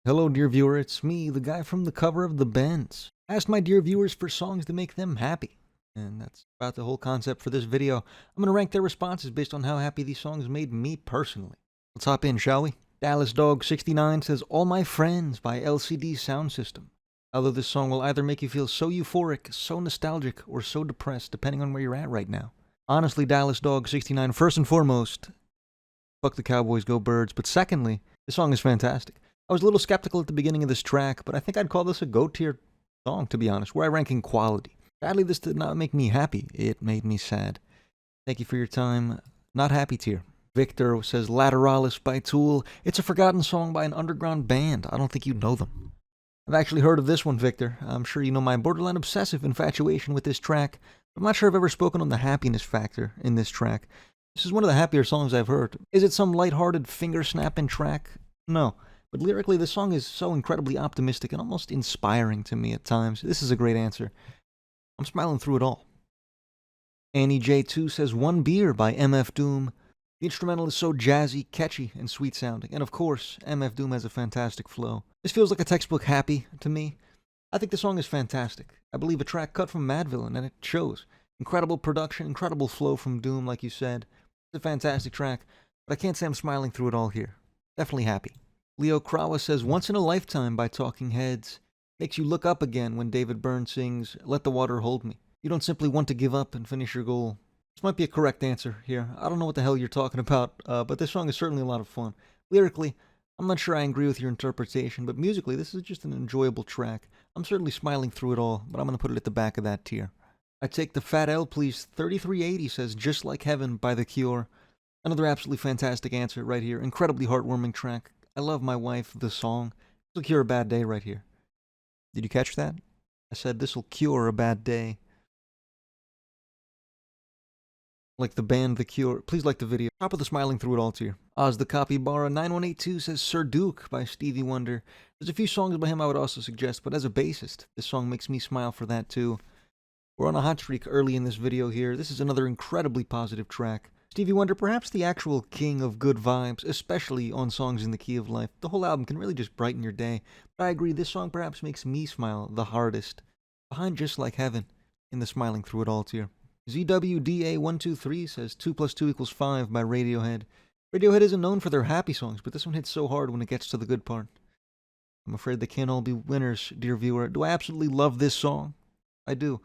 Hello, dear viewer, it's me, the guy from the cover of The Bends. I asked my dear viewers for songs to make them happy, and that's about the whole concept for this video. I'm going to rank their responses based on how happy these songs made me personally. Let's hop in, shall we? Dallas Dog 69 says, All My Friends by LCD Sound System. Although this song will either make you feel so euphoric, so nostalgic, or so depressed, depending on where you're at right now. Honestly, Dallas Dog 69, first and foremost, fuck the Cowboys, go Birds, but secondly, this song is fantastic. I was a little skeptical at the beginning of this track, but I think I'd call this a go-tier song, to be honest, where I rank in quality. Sadly, this did not make me happy. It made me sad. Thank you for your time. Not happy tier. Victor says, Lateralis by Tool. It's a forgotten song by an underground band. I don't think you know them. I've actually heard of this one, Victor. I'm sure you know my borderline obsessive infatuation with this track. I'm not sure I've ever spoken on the happiness factor in this track. This is one of the happier songs I've heard. Is it some lighthearted finger-snapping track? No. But lyrically, the song is so incredibly optimistic and almost inspiring to me at times. This is a great answer. I'm smiling through it all. Annie J2 says, One Beer by MF Doom. The instrumental is so jazzy, catchy, and sweet sounding. And of course, MF Doom has a fantastic flow. This feels like a textbook happy to me. I think the song is fantastic. I believe a track cut from Madvillain, and it shows. Incredible production, incredible flow from Doom, like you said. It's a fantastic track, but I can't say I'm smiling through it all here. Definitely happy. Leo Krawa says, Once in a Lifetime by Talking Heads. Makes you look up again when David Byrne sings, Let the Water Hold Me. You don't simply want to give up and finish your goal. This might be a correct answer here. I don't know what the hell you're talking about, but this song is certainly a lot of fun. Lyrically, I'm not sure I agree with your interpretation, but musically, this is just an enjoyable track. I'm certainly smiling through it all, but I'm going to put it at the back of that tier. I take the Fat L, please. 3380 says, Just Like Heaven by The Cure. Another absolutely fantastic answer right here. Incredibly heartwarming track. I Love My Wife, the song. This'll cure a bad day right here. Did you catch that? I said this'll cure a bad day. Like the band The Cure. Please like the video. Top of the smiling through it all tier. Oz the Capybara 9182 says Sir Duke by Stevie Wonder. There's a few songs by him I would also suggest, but as a bassist, this song makes me smile for that too. We're on a hot streak early in this video here. This is another incredibly positive track. Stevie Wonder, perhaps the actual king of good vibes, especially on songs in the key of life. The whole album can really just brighten your day. But I agree, this song perhaps makes me smile the hardest. Behind Just Like Heaven, in the smiling through it all tier. ZWDA123 says 2 + 2 = 5 by Radiohead. Radiohead isn't known for their happy songs, but this one hits so hard when it gets to the good part. I'm afraid they can't all be winners, dear viewer. Do I absolutely love this song? I do.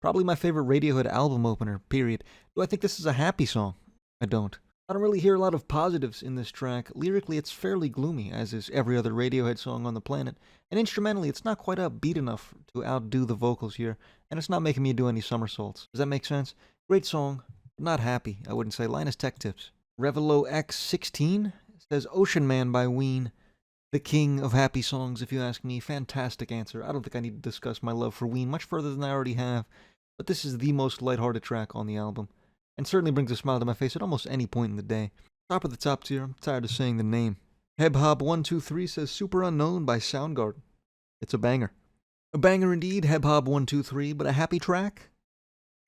Probably my favorite Radiohead album opener, period. Do I think this is a happy song? I don't. I don't really hear a lot of positives in this track. Lyrically, it's fairly gloomy, as is every other Radiohead song on the planet. And instrumentally, it's not quite upbeat enough to outdo the vocals here, and it's not making me do any somersaults. Does that make sense? Great song, but not happy, I wouldn't say. Linus Tech Tips. Revelo X16 says Ocean Man by Ween. The king of happy songs, if you ask me. Fantastic answer. I don't think I need to discuss my love for Ween much further than I already have, but this is the most lighthearted track on the album, and certainly brings a smile to my face at almost any point in the day. Top of the top tier, I'm tired of saying the name. HebHob123 says Super Unknown by Soundgarden. It's a banger. A banger indeed, HebHob123, but a happy track?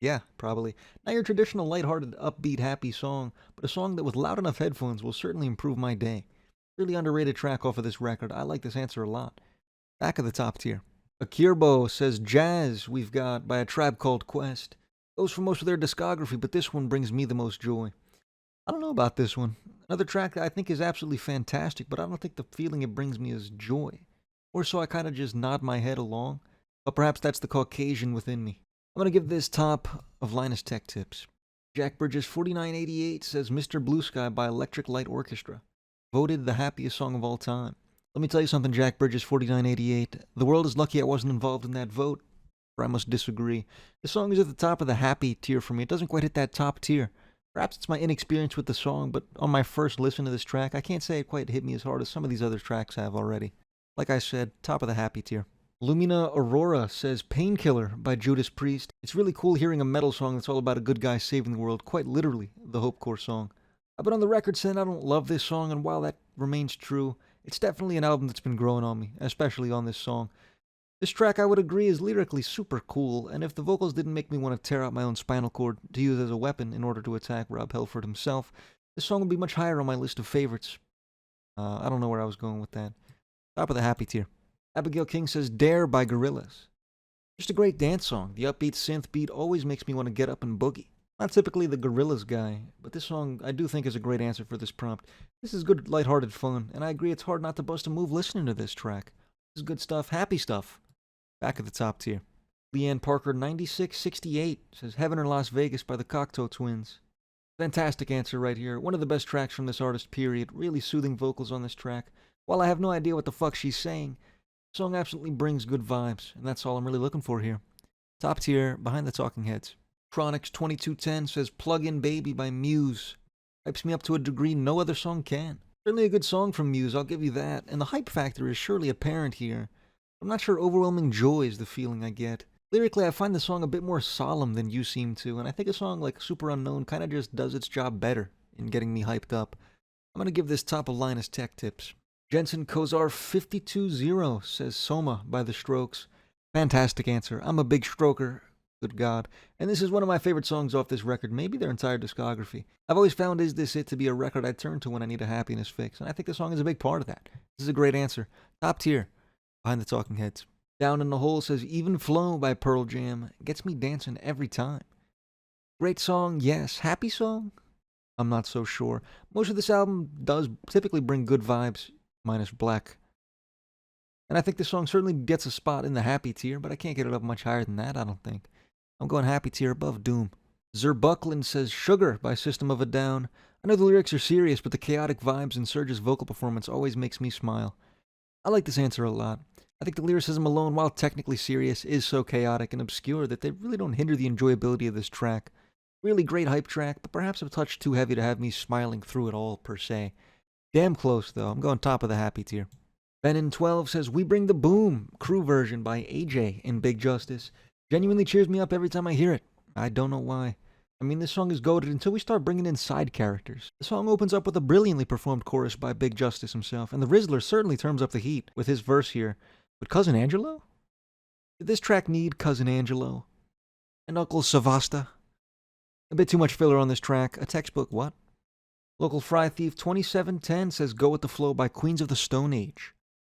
Yeah, probably. Not your traditional lighthearted, upbeat, happy song, but a song that with loud enough headphones will certainly improve my day. Really underrated track off of this record. I like this answer a lot. Back of the top tier. Akirbo says Jazz We've Got by A Tribe Called Quest. Goes for most of their discography, but this one brings me the most joy. I don't know about this one. Another track that I think is absolutely fantastic, but I don't think the feeling it brings me is joy. Or so I kind of just nod my head along. But perhaps that's the Caucasian within me. I'm going to give this top of Linus Tech Tips. Jack Bridges 4988 says Mr. Blue Sky by Electric Light Orchestra. Voted the happiest song of all time. Let me tell you something, Jack Bridges 4988. The world is lucky I wasn't involved in that vote. Or I must disagree. The song is at the top of the happy tier for me. It doesn't quite hit that top tier. Perhaps it's my inexperience with the song, but on my first listen to this track, I can't say it quite hit me as hard as some of these other tracks have already. Like I said, top of the happy tier. Lumina Aurora says Painkiller by Judas Priest. It's really cool hearing a metal song that's all about a good guy saving the world, quite literally the Hope Corps song. I've been on the record saying I don't love this song, and while that remains true, it's definitely an album that's been growing on me, especially on this song. This track, I would agree, is lyrically super cool, and if the vocals didn't make me want to tear out my own spinal cord to use as a weapon in order to attack Rob Halford himself, this song would be much higher on my list of favorites. I don't know where I was going with that. Top of the happy tier. Abigail King says Dare by Gorillaz. Just a great dance song. The upbeat synth beat always makes me want to get up and boogie. Not typically the Gorillaz guy, but this song I do think is a great answer for this prompt. This is good, lighthearted fun, and I agree it's hard not to bust a move listening to this track. This is good stuff, happy stuff. Back at the top tier. Leanne Parker 9668 says Heaven or Las Vegas by the Cocteau Twins. Fantastic answer right here. One of the best tracks from this artist, period. Really soothing vocals on this track. While I have no idea what the fuck she's saying, the song absolutely brings good vibes, and that's all I'm really looking for here. Top tier, behind the talking heads. Chronix 2210 says Plug In Baby by Muse. Hypes me up to a degree no other song can. Certainly a good song from Muse, I'll give you that, and the hype factor is surely apparent here. I'm not sure overwhelming joy is the feeling I get. Lyrically, I find the song a bit more solemn than you seem to, and I think a song like Super Unknown kind of just does its job better in getting me hyped up. I'm going to give this top of line as tech tips. Jensen Kozar 520 says Soma by The Strokes. Fantastic answer. I'm a big stroker. Good God. And this is one of my favorite songs off this record, maybe their entire discography. I've always found Is This It to be a record I turn to when I need a happiness fix, and I think the song is a big part of that. This is a great answer. Top tier. Behind the talking heads. Down in the Hole says Even Flow by Pearl Jam. Gets me dancing every time. Great song, yes. Happy song? I'm not so sure. Most of this album does typically bring good vibes, minus Black. And I think this song certainly gets a spot in the happy tier, but I can't get it up much higher than that, I don't think. I'm going happy tier above Doom. Zerbuckland says Sugar by System of a Down. I know the lyrics are serious, but the chaotic vibes and Serge's vocal performance always makes me smile. I like this answer a lot. I think the lyricism alone, while technically serious, is so chaotic and obscure that they really don't hinder the enjoyability of this track. Really great hype track, but perhaps a touch too heavy to have me smiling through it all, per se. Damn close, though. I'm going top of the happy tier. Benin12 says We Bring the Boom, crew version by AJ in Big Justice. Genuinely cheers me up every time I hear it. I don't know why. I mean, this song is goated until we start bringing in side characters. The song opens up with a brilliantly performed chorus by Big Justice himself, and the Rizzler certainly turns up the heat with his verse here. But Cousin Angelo? Did this track need Cousin Angelo? And Uncle Savasta? A bit too much filler on this track. A textbook, what? Local Fry Thief 2710 says Go With The Flow by Queens of the Stone Age.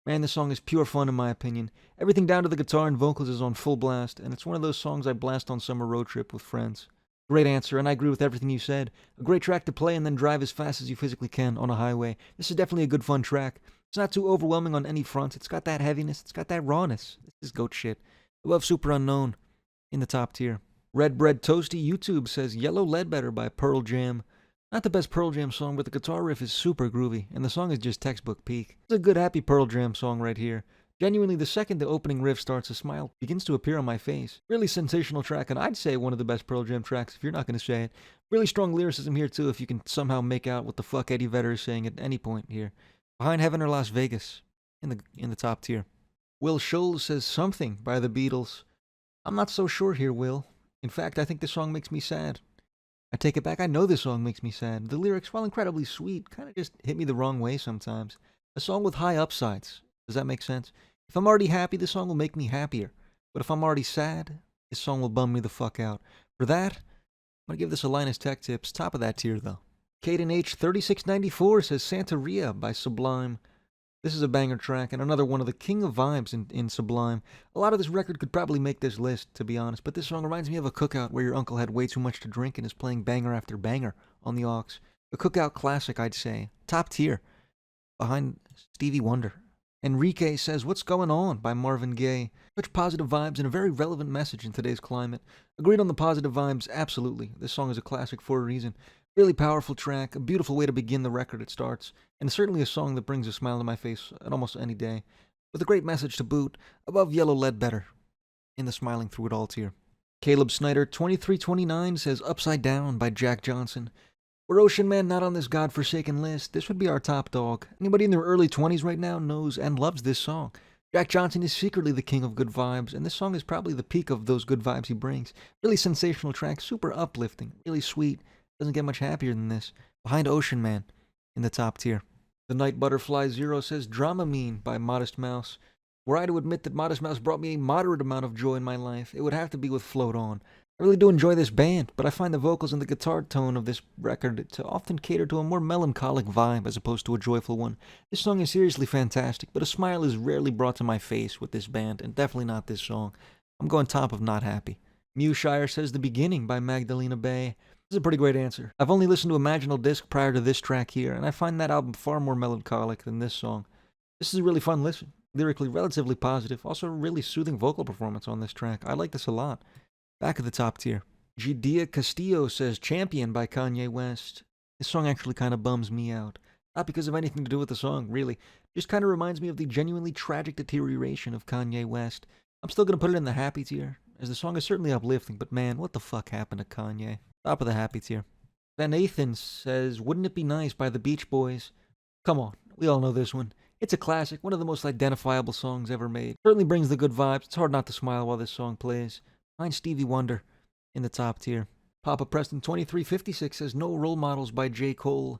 Man, this song is pure fun in my opinion. Everything down to the guitar and vocals is on full blast, and it's one of those songs I blast on summer road trip with friends. Great answer, and I agree with everything you said. A great track to play and then drive as fast as you physically can on a highway. This is definitely a good fun track. It's not too overwhelming on any front. It's got that heaviness. It's got that rawness. This is goat shit. Above Super Unknown. In the top tier. Red Bread Toasty YouTube says Yellow Ledbetter by Pearl Jam. Not the best Pearl Jam song, but the guitar riff is super groovy, and the song is just textbook peak. It's a good happy Pearl Jam song right here. Genuinely, the second the opening riff starts, a smile begins to appear on my face. Really sensational track, and I'd say one of the best Pearl Jam tracks if you're not going to say it. Really strong lyricism here too, if you can somehow make out what the fuck Eddie Vedder is saying at any point here. Behind Heaven or Las Vegas, in the top tier. Will Scholes says Something by the Beatles. I'm not so sure here, Will. In fact, I think this song makes me sad. I take it back, I know this song makes me sad. The lyrics, while incredibly sweet, kind of just hit me the wrong way sometimes. A song with high upsides. Does that make sense? If I'm already happy, this song will make me happier. But if I'm already sad, this song will bum me the fuck out. For that, I'm going to give this a Linus Tech Tips. Top of that tier, though. Caden H3694 says Santeria by Sublime. This is a banger track, and another one of the king of vibes in Sublime. A lot of this record could probably make this list, to be honest, but this song reminds me of a cookout where your uncle had way too much to drink and is playing banger after banger on the aux. A cookout classic, I'd say. Top tier. Behind Stevie Wonder. Enrique says What's Going On by Marvin Gaye. Such positive vibes and a very relevant message in today's climate. Agreed on the positive vibes, absolutely. This song is a classic for a reason. Really powerful track, a beautiful way to begin the record it starts, and certainly a song that brings a smile to my face at almost any day. With a great message to boot, above Yellow Ledbetter, in the smiling through it all tier. Caleb Snyder 2329 says Upside Down by Jack Johnson. We're Ocean Man not on this godforsaken list. This would be our top dog. Anybody in their early 20s right now knows and loves this song. Jack Johnson is secretly the king of good vibes, and this song is probably the peak of those good vibes he brings. Really sensational track, super uplifting, really sweet. Doesn't get much happier than this. Behind Ocean Man, in the top tier. The Night Butterfly Zero says Dramamine by Modest Mouse. Were I to admit that Modest Mouse brought me a moderate amount of joy in my life, it would have to be with Float On. I really do enjoy this band, but I find the vocals and the guitar tone of this record to often cater to a more melancholic vibe as opposed to a joyful one. This song is seriously fantastic, but a smile is rarely brought to my face with this band, and definitely not this song. I'm going top of Not Happy. Mewshire says The Beginning by Magdalena Bay. This is a pretty great answer. I've only listened to Imaginal Disc prior to this track here, and I find that album far more melancholic than this song. This is a really fun listen. Lyrically relatively positive, also a really soothing vocal performance on this track. I like this a lot. Back of the top tier. Gidia Castillo says Champion by Kanye West. This song actually kind of bums me out. Not because of anything to do with the song, really. Just kind of reminds me of the genuinely tragic deterioration of Kanye West. I'm still going to put it in the happy tier, as the song is certainly uplifting, but man, what the fuck happened to Kanye? Top of the happy tier. Van Nathan says, Wouldn't It Be Nice by the Beach Boys. Come on, we all know this one. It's a classic, one of the most identifiable songs ever made. Certainly brings the good vibes. It's hard not to smile while this song plays. Find Stevie Wonder in the top tier. Papa Preston 2356 says No Role Models by J. Cole.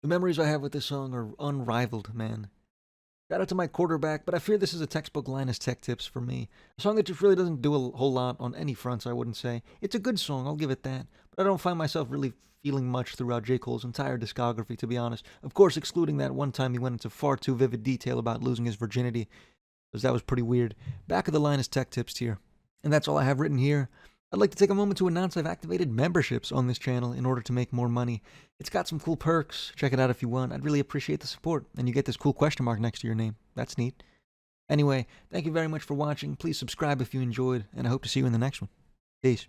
The memories I have with this song are unrivaled, man. Shout out to my quarterback, but I fear this is a textbook Linus Tech Tips for me. A song that just really doesn't do a whole lot on any fronts, I wouldn't say. It's a good song, I'll give it that, but I don't find myself really feeling much throughout J. Cole's entire discography, to be honest. Of course, excluding that one time he went into far too vivid detail about losing his virginity, because that was pretty weird. Back of the Linus Tech Tips tier. And that's all I have written here. I'd like to take a moment to announce I've activated memberships on this channel in order to make more money. It's got some cool perks. Check it out if you want. I'd really appreciate the support. And you get this cool question mark next to your name. That's neat. Anyway, thank you very much for watching. Please subscribe if you enjoyed, and I hope to see you in the next one. Peace.